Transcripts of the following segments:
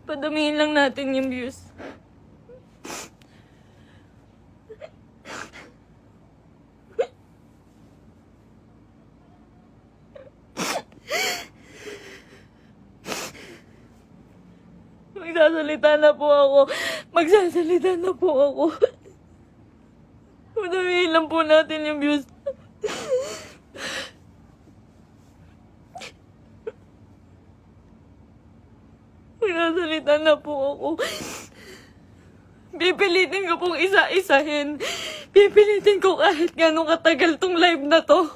Padamihin lang natin yung views. Magsasalita na po ako. Magsasalita na po ako. Padamihin lang po natin yung views. Magsasalita na po ako. Pipilitin ko pong isa-isahin. Pipilitin ko kahit gano'ng katagal tong live na to.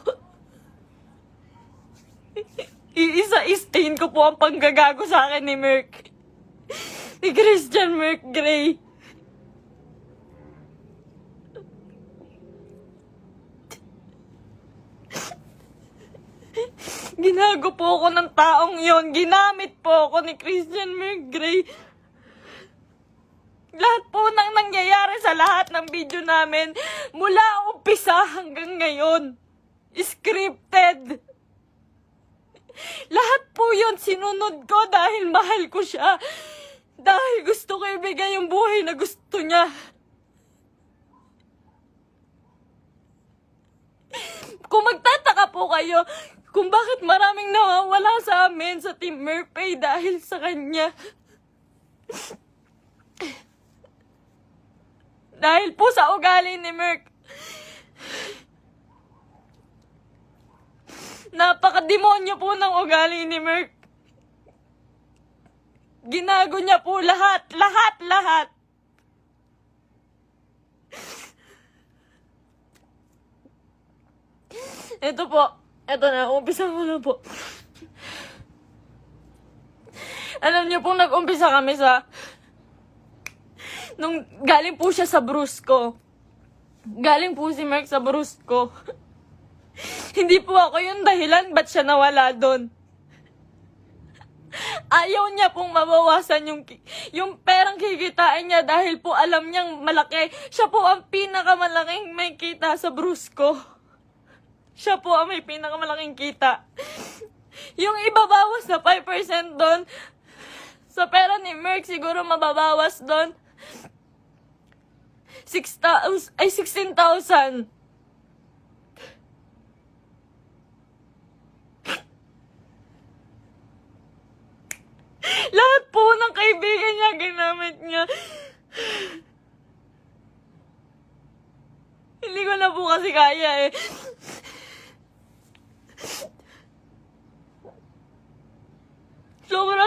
Iisa-isahin ko po ang panggagago sa akin ni Merc. Ni Christian Merc Gray. Ginago po ako ng taong yon. Ginamit po ako ni Christian Merc Gray. Lahat po ng nangyayari sa lahat ng video namin, mula umpisa hanggang ngayon, scripted. Lahat po yun sinunod ko dahil mahal ko siya. Dahil gusto ko ibigay yung buhay na gusto niya. Kung magtataka po kayo kung bakit maraming nawawala sa amin sa Team Merpay dahil sa kanya. Dahil po sa ugali ni Merc. Napakademonyo po ng ugali ni Merc. Ginago niya po lahat. Ito po. Ito na. Umpisa ko na po. Alam niyo po, nag-umpisa kami sa... Nung galing po siya sa Brusco. Galing po si Merc sa Brusco. Hindi po ako yung dahilan ba't siya nawala doon. Ayaw niya pong mabawasan yung perang kikitain niya dahil po alam niyang malaki. Siya po ang pinakamalaking may kita sa Brusco. Siya po ang may pinakamalaking kita. Yung ibabawas na 5% doon, sa pera ni Merc siguro mababawas doon 16,000. Lahat po ng kaibigan niya, ginamit niya. Hindi ko na po kasi kaya eh.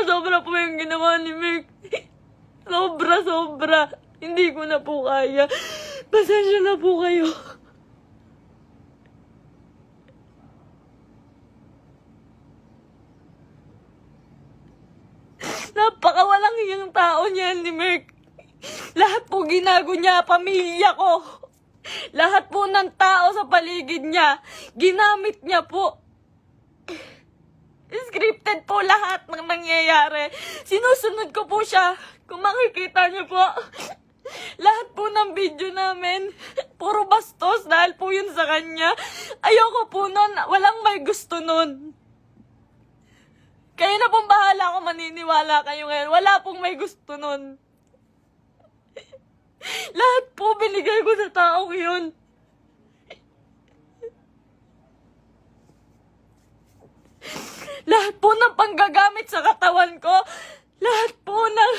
Sobra po yung ginawa ni Merc. Sobra. Hindi ko na po kaya. Pasensya na po kayo. Napakawalang iyang tao niyan ni Merc. Lahat po ginago niya, pamilya ko. Lahat po ng tao sa paligid niya, ginamit niya po. Scripted po lahat ng nangyayari. Sinusunod ko po siya. Kung makikita niyo po, lahat po ng video namin, puro bastos dahil po yun sa kanya. Ayoko po nun, walang may gusto nun. Kayo na pong bahala kung maniniwala kayo ngayon. Wala pong may gusto nun. Lahat po binigay ko sa taong yun. Lahat po ng panggagamit sa katawan ko, lahat po ng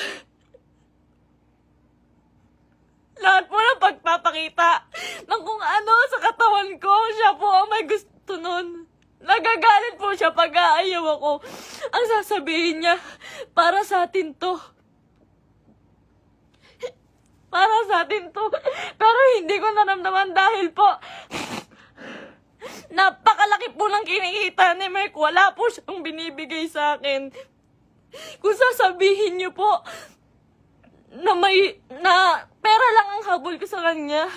pagpapakita ng kung ano sa katawan ko, siya po ang may gusto nun. Nagagalit po siya pag aayaw ako. Ang sasabihin niya, para sa atin to. Para sa atin to. Pero hindi ko naramdaman dahil po, napakalaki po ng kinikita ni Merc. Wala po siyang binibigay sa akin. Kung sasabihin niyo po na pera lang ang habol ko sa kanya.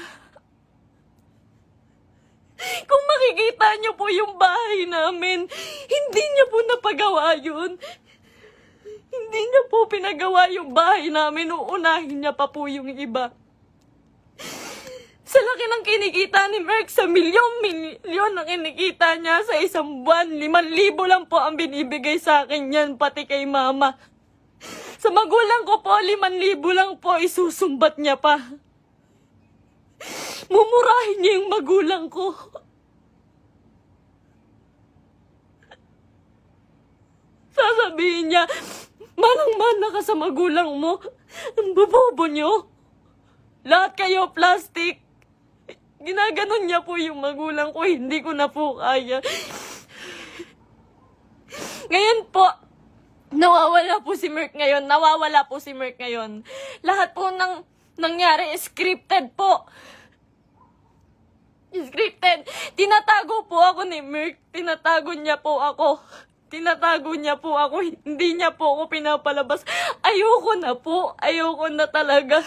Kung makikita niyo po yung bahay namin, hindi niya po napagawa yun. Hindi niya po pinagawa yung bahay namin. Uunahin niya pa po yung iba. Sa laki ng kinikita ni Merc, sa milyon ang kinikita niya sa isang buwan. 5,000 lang po ang binibigay sa akin yan, pati kay mama. Sa magulang ko po, 5,000 lang po, isusumbat niya pa. Mumurahin niya yung magulang ko. Sasabihin niya, manang-mana ka sa magulang mo. Ang bobobo niyo. Lahat kayo plastic. Ginaganon niya po yung magulang ko, hindi ko na po kaya. Ngayon po, nawawala po si Merk ngayon. Lahat po ng nangyari, scripted po. Scripted. Tinatago po ako ni Merk. Tinatago niya po ako. Hindi niya po ako pinapalabas. Ayoko na talaga.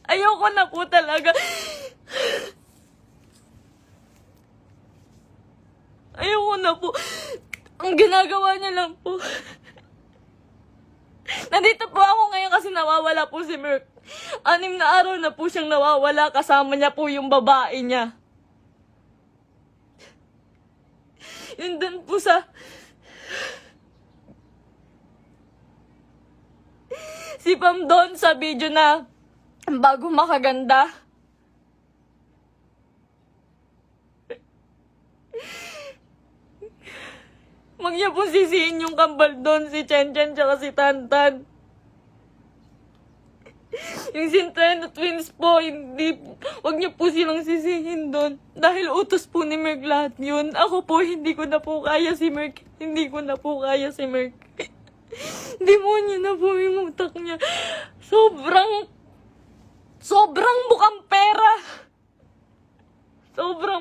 Ayoko na po talaga. Ayoko na po. Ang ginagawa niya lang po. Nandito po ako ngayon kasi nawawala po si Merk. 6 na araw na po siyang nawawala. Kasama niya po yung babae niya. Yun dun po sa... Si Pam doon sa video na bago makaganda. Huwag niya po sisihin yung kambal doon, si Chen Chen tsaka si Tantan. Yung Sinteno twins po, huwag niyo po silang sisihin doon. Dahil utos po ni Merk lahat yun. Ako po, hindi ko na po kaya si Merk. Demonyo na po yung utak niya. Sobrang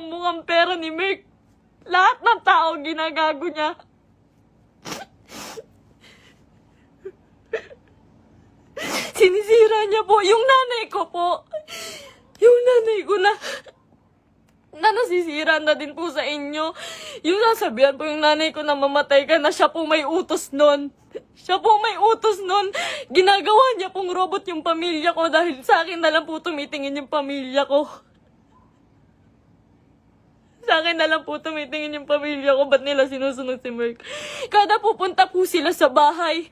mukhang pera ni Merk. Lahat ng tao ginagago niya. Sinisira niya po yung nanay ko po. Yung nanay ko na nasisira na din po sa inyo. Yung sasabihan po yung nanay ko na mamatay ka na, siya po may utos nun. Ginagawa niya pong robot yung pamilya ko dahil sa akin na lang po tumitingin yung pamilya ko. Ba't nila sinusunod si Merk? Kada pupunta po sila sa bahay,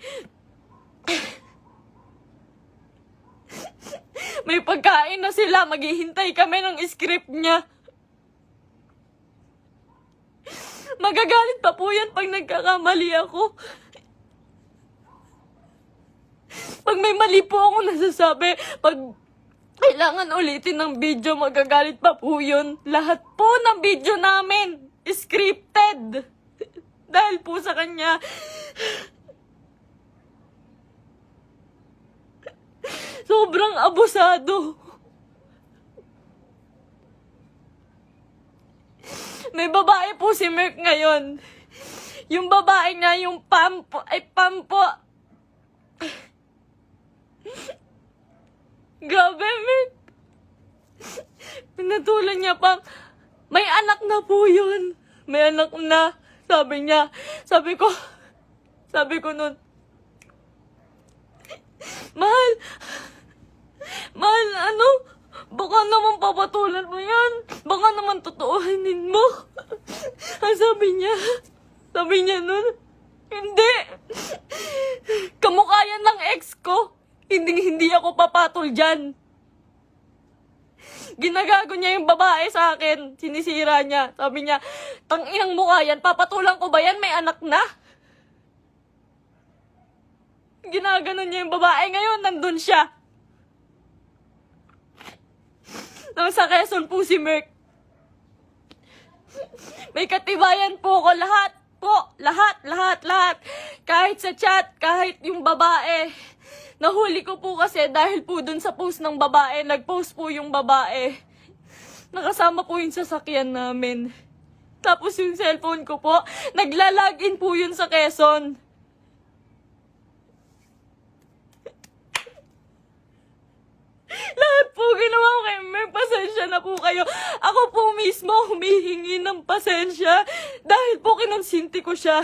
may pagkain na sila, maghihintay kami ng script niya. Magagalit pa po yan pag nagkakamali ako. Pag may mali po ako nasasabi, pag kailangan ulitin ng video, magagalit pa po yun. Lahat po ng video namin, scripted. Dahil po sa kanya. Sobrang abusado. May babae po si Merk ngayon. Yung babae niya, yung Pam po. Grabe, Merk. Pinatulan niya pang, may anak na po yun. May anak na. Sabi niya. Sabi ko nun, Mahal, baka naman papatulan mo yan. Baka naman totoohanin mo. Ang sabi niya nun, hindi. Kamukha yan ng ex ko. Hindi ako papatol dyan. Ginagago niya yung babae sa akin. Sinisira niya. Sabi niya, tanginang mukha yan. Papatulan ko ba yan? May anak na. Ginaganon niya yung babae. Ngayon, nandun siya. Sa Quezon po si Merk. May katibayan po ko. Lahat po. Lahat. Kahit sa chat, kahit yung babae. Nahuli ko po kasi dahil po dun sa post ng babae. Nag-post po yung babae. Nakasama po yung sasakyan namin. Tapos yung cellphone ko po, nagla-login po yun sa Quezon. Lahat po ginawa ko kay Merk. Pasensya na po kayo. Ako po mismo humihingi ng pasensya dahil po kinonsinti ko siya.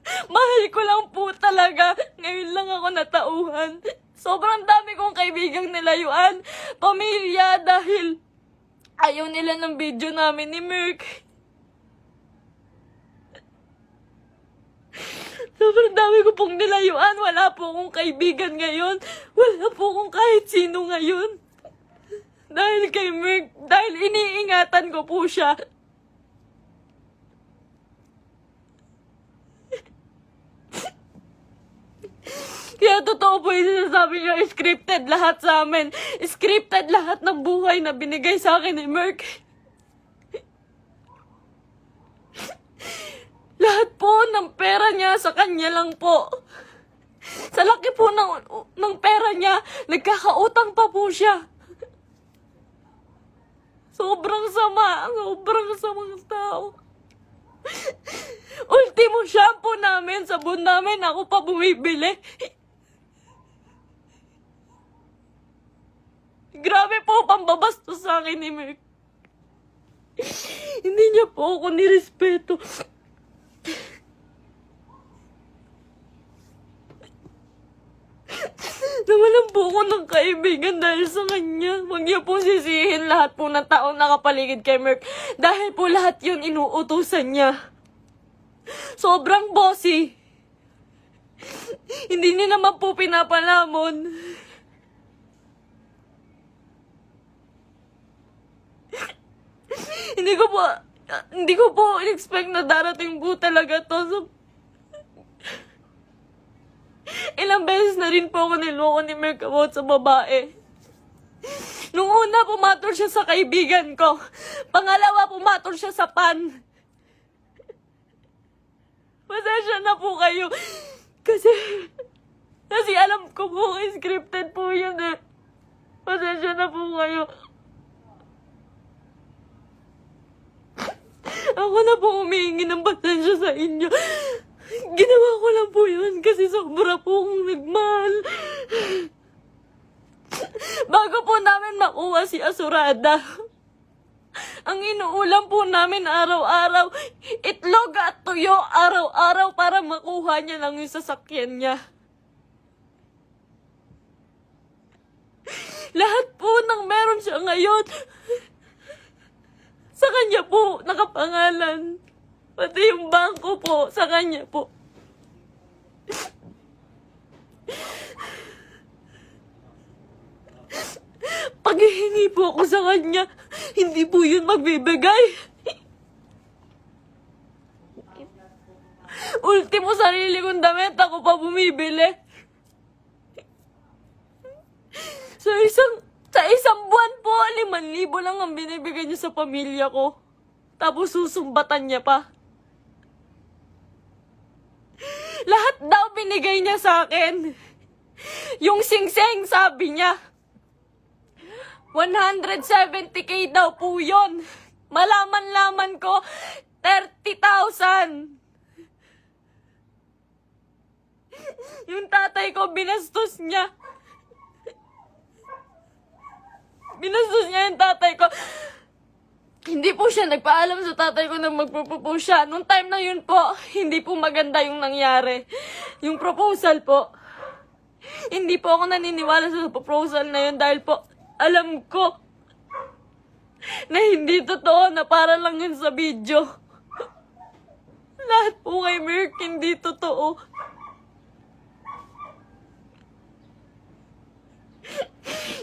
Mahal ko lang po talaga. Ngayon lang ako natauhan. Sobrang dami kong kaibigang nilayuan. Pamilya dahil ayaw nila ng video namin ni Merk. Sobrang dami ko pong nilayuan. Wala po akong kaibigan ngayon. Wala po akong kahit sino ngayon. Dahil kay Merk, dahil iniingatan ko po siya. Kaya totoo po yung sinasabi niya, scripted lahat sa amin. Scripted lahat ng buhay na binigay sa akin ni Merk. Lahat po ng pera niya sa kanya lang po. Sa laki po ng pera niya, nagkakautang pa po siya. Sobrang sama, sobrang samang tao. Ultimo shampoo namin, sabon namin, ako pa bumibili. Grabe po pambabastos sa akin ni Merk. Hindi niya po ako nirespeto. Nawalan po ako ng kaibigan dahil sa kanya. Huwag niya po sisihin lahat po ng taong nakapaligid kay Merk. Dahil po lahat yun inuutusan niya. Sobrang bossy. Hindi niya naman po pinapalamon. Hindi ko po in-expect na darating po talaga to. So, ilang beses na rin po ako niloko ni Merk about sa babae. Nung una, pumatol siya sa kaibigan ko. Pangalawa, pumatol siya sa pan. Pasensya na po kayo. Kasi alam ko po, scripted po yun eh. Pasensya na po kayo. Ako na po humihingi ng pasensya sa inyo. Ginawa ko lang po yun kasi sobra po akong nagmahal. Bago po namin makuha si Asurada, ang inuulam po namin araw-araw, itlog at tuyo araw-araw para makuha niya lang yung sasakyan niya. Lahat po ng meron siya ngayon, sa kanya po nakapangalan. Pati yung bangko po, sa kanya po. Paghihingi po ako sa kanya, hindi po yun magbibigay. Ultimo sarili kong damit, ako pa bumibili. Sa isang buwan po, 5,000 lang ang binibigay niya sa pamilya ko. Tapos susumbatan niya pa. Lahat daw binigay niya sa akin. Yung singseng, sabi niya, 170K daw po yun. Malaman-laman ko, 30,000. Yung tatay ko, binastos niya. Binastos niya yung tatay ko. Hindi po siya nagpaalam sa tatay ko na magpo-propose siya. Nung time na yun po, hindi po maganda yung nangyari. Yung proposal po. Hindi po ako naniniwala sa proposal na yun dahil po, alam ko na hindi totoo, na para lang yun sa video. Lahat po kay Merk, hindi totoo.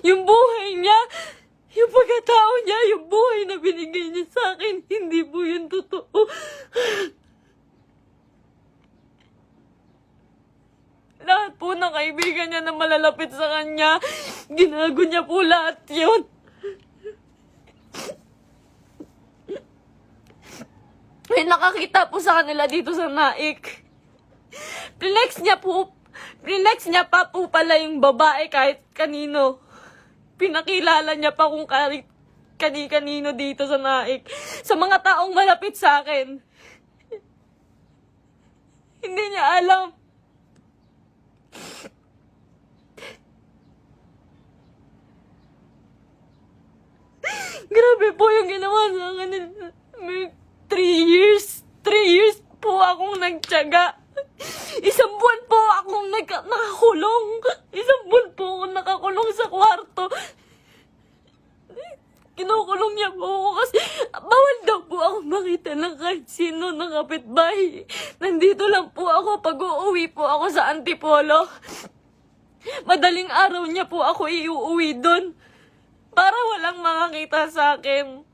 Yung buhay niya, yung pagkatao niya, yung buhay na binigay niya sa akin, hindi po yun totoo. Lahat po ng kaibigan niya na malalapit sa kanya, ginago niya po lahat yun. May nakakita po sa kanila dito sa Naik. Flex niya pa po pala yung babae kahit kanino. Pinakilala niya pa kung kani-kanino dito sa Naik. Sa mga taong malapit sa akin. Hindi niya alam. Grabe po yung ginawa sa akin. 3 years po akong nagtiyaga. Isang buwan po akong nakakulong. Isang buwan po akong nakakulong sa kwarto. Kinukulong niya po ako kasi bawal daw po ako makita ng kahit sino kapitbahay. Nandito lang po ako pag uuwi po ako sa Antipolo. Madaling araw niya po ako iuuwi doon para walang makakita sa akin.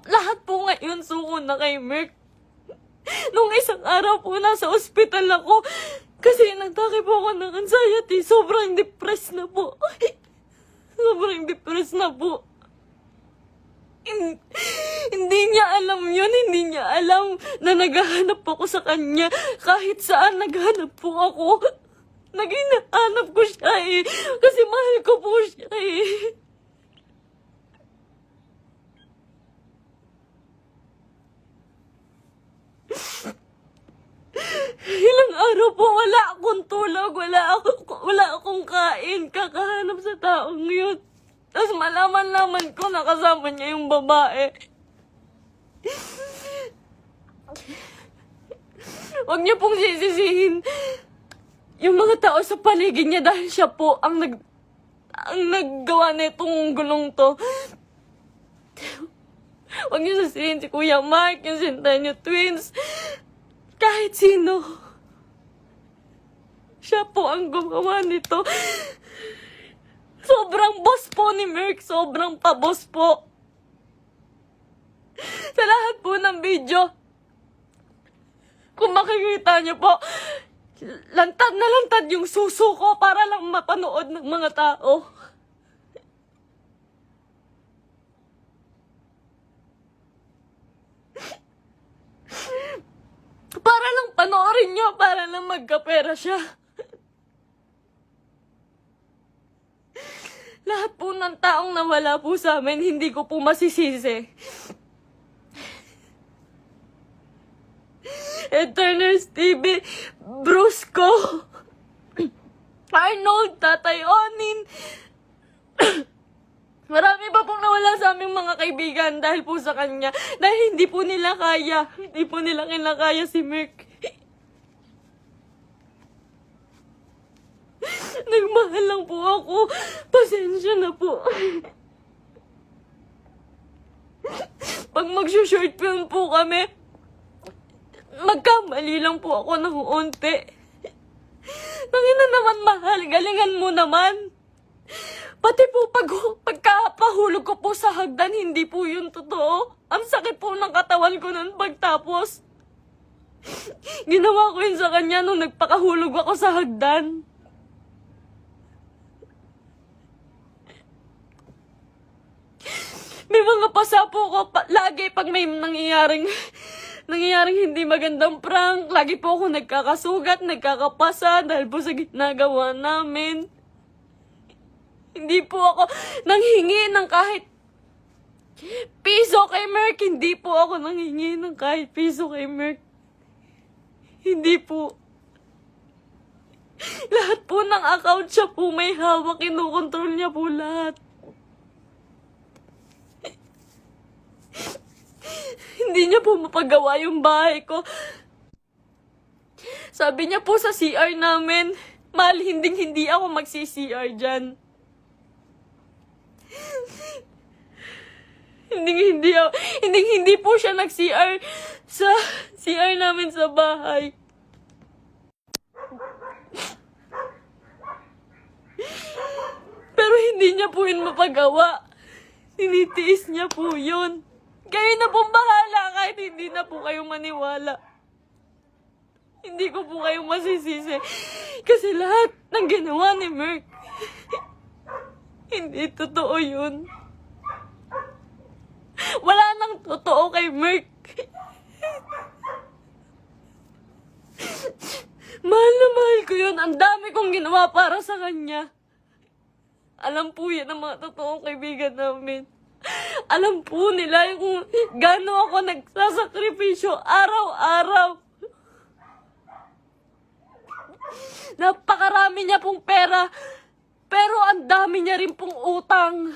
Lahat po ngayon suko na kay Merk. Nung isang araw po nasa ospital ako kasi nagtake po ako ng anxiety. Sobrang depressed na po. Sobrang depressed na po. Hindi niya alam yun. Hindi niya alam na naghahanap ako sa kanya. Kahit saan naghanap po ako. Naghahanap ko siya eh. Kasi mahal ko po siya eh. Ilang araw po wala akong tulog, wala akong kain, kakahanap sa taong yun. Tapos malaman-laman ko na kasama niya yung babae. Huwag niyo pong sisisihin yung mga tao sa paligid niya dahil siya po ang naggawa nitong gulong to. Huwag niyo sisisihin si Kuya Mark, yung Centennial Twins. Kahit sino. Siya po ang gumawa nito. Sobrang boss po ni Merk. Sobrang pa-boss po. Sa lahat po ng video, kung makikita niyo po, lantad na lantad yung suso ko para lang mapanood ng mga tao. Para lang panoorin niyo, para lang magkapera siya. Lahat po ng taong nawala po sa amin, hindi ko po masisisi. Eterners TV, Brusco, Arnold, Tatay Onin. Marami pa pong nawala sa aming mga kaibigan dahil po sa kanya. Dahil hindi po nila kaya. Hindi po nila kinakaya si Merk. Nagmahal lang po ako. Pasensya na po. Pag mag-short film po kami, magkamali lang po ako ng unti. Nangina naman mahal, galingan mo naman. Pati po pagkapahulog ko po sa hagdan, hindi po yun totoo. Ang sakit po ng katawan ko nun pagtapos. Ginawa ko yun sa kanya nung nagpakahulog ako sa hagdan. May mga pasa po ko lagi pag may nangyayaring hindi magandang prank. Lagi po ako nagkakasugat, nagkakapasa dahil po sa ginagawa namin. Hindi po ako nanghingi ng kahit piso kay Merk. Hindi po ako nanghingi ng kahit piso kay Merk. Hindi po. Lahat po ng account siya po may hawak. Kinukontrol niya po lahat. Hindi niya po mapagawa yung bahay ko. Sabi niya po sa CR namin, mahal, hindi ako magsi-CR dyan. Hindi po siya nag-CR sa CR namin sa bahay. Pero hindi niya po yun mapagawa. Tinitiis niya po yun. Kayo na pong bahala kahit hindi na po kayo maniwala. Hindi ko po kayo masisisi. Kasi lahat ng ginawa ni Merk, hindi totoo yun. Wala nang totoo kay Merk. Mahal na mahal ko yun. Ang dami kong ginawa para sa kanya. Alam po yan ang mga totoong kaibigan namin. Alam po nila kung gaano ako nagsasakripisyo araw-araw. Napakarami niya pong pera, pero ang dami niya rin pong utang.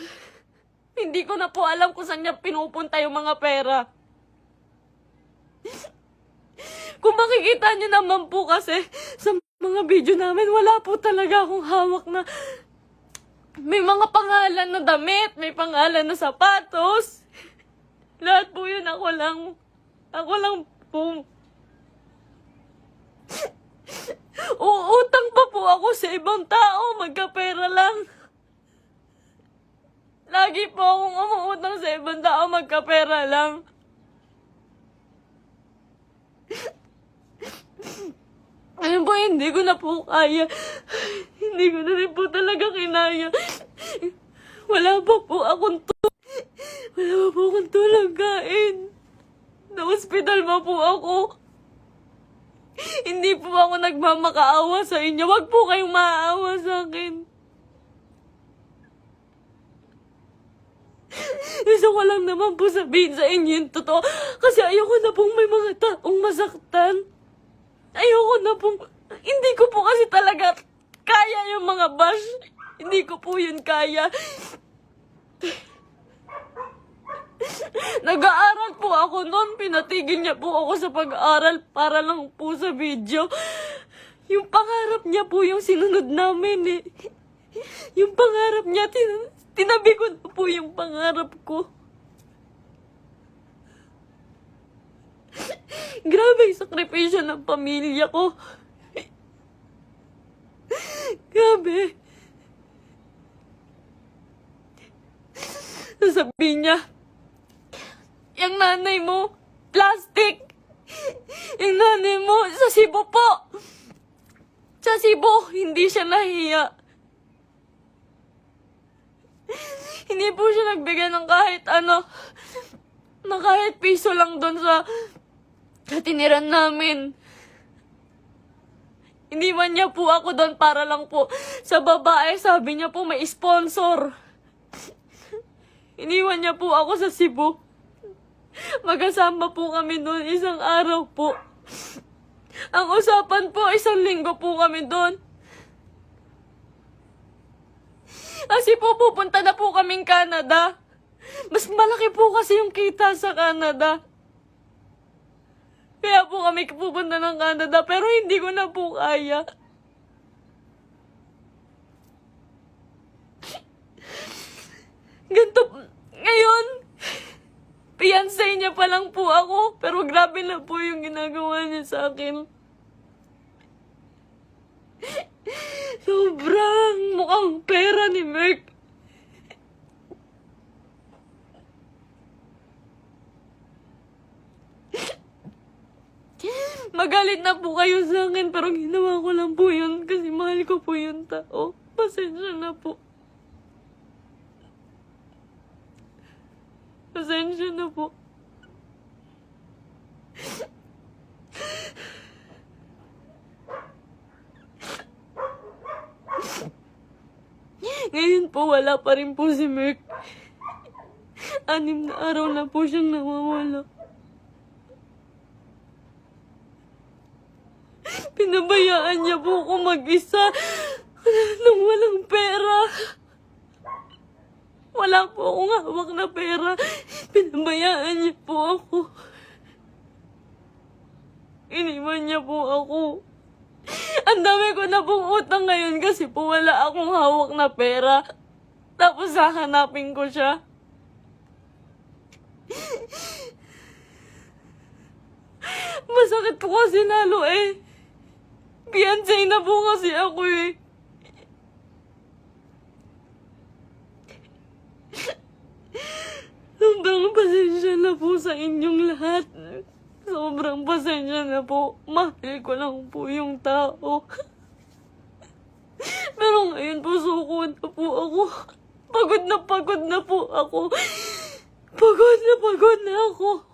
Hindi ko na po alam kung saan niya pinupunta yung mga pera. Kung makikita niyo naman po kasi sa mga video namin, wala po talaga akong hawak na May mga pangalan na damit, may pangalan na sapatos. Lahat po yun ako lang po. Uutang pa po ako sa ibang tao, magkapera lang. Lagi po akong umuutang sa ibang tao, magkapera lang. Ayun po, hindi ko na po kaya. Hindi ko na rin po talaga kinaya. Wala pa po akong tulog kain. Na-hospital pa po ako. Hindi po ako nagmamakaawa sa inyo. Wag po kayong maaawa sa akin. Gusto ko lang naman po sabihin sa inyo yung totoo. Kasi ayoko na pong may mga taong masaktan. Ayoko na pong... Hindi ko po kasi talaga kaya yung mga bash. Hindi ko po yun kaya. Nag-aaral po ako noon. Pinatigil niya po ako sa pag-aaral para lang po sa video. Yung pangarap niya po yung sinunod namin eh. Yung pangarap niya, tinabi ko na po yung pangarap ko. Grabe yung sakripisyo ng pamilya ko. Grabe. Sasabihin niya, yung nanay mo, plastic. Yung nanay mo, sa Cebu po. Sa Cebu, hindi siya nahiya. Hindi po siya nagbigay ng kahit ano, na kahit piso lang doon sa tiniran namin. Iniwan niya po ako doon para lang po sa babae. Sabi niya po may sponsor. Iniwan niya po ako sa Cebu. Magkasama po kami doon isang araw po. Ang usapan po, 1 linggo po kami doon. Kasi po pupunta na po kaming Canada. Mas malaki po kasi yung kita sa Canada. Kaya po kami pupunta ng Canada, pero hindi ko na po kaya. Ganto, ngayon, fiancé niya pa lang po ako, pero grabe na po yung ginagawa niya sa akin. Sobrang mukhang pera ni Merk. Magalit na po kayo sa akin, pero ginawa ko lang po yun kasi mahal ko po yung tao. Pasensya na po. Pasensya na po. Ngayon po, wala pa rin po si Merk. 6 na araw na po siyang nawawala. Pinabayaan niya po ako mag-isa nang walang pera. Wala po akong hawak na pera. Pinabayaan niya po ako. Iniwan niya po ako. Ang dami ko na pong utang ngayon kasi po wala akong hawak na pera. Tapos hahanapin ko siya. Masakit po kasi lalo eh. Fiancé na po kasi ako eh. Sobrang pasensya na po sa inyong lahat. Sobrang pasensya na po. Mahal ko lang po yung tao. Pero ngayon po suko na po ako. Pagod na po ako. Pagod na ako.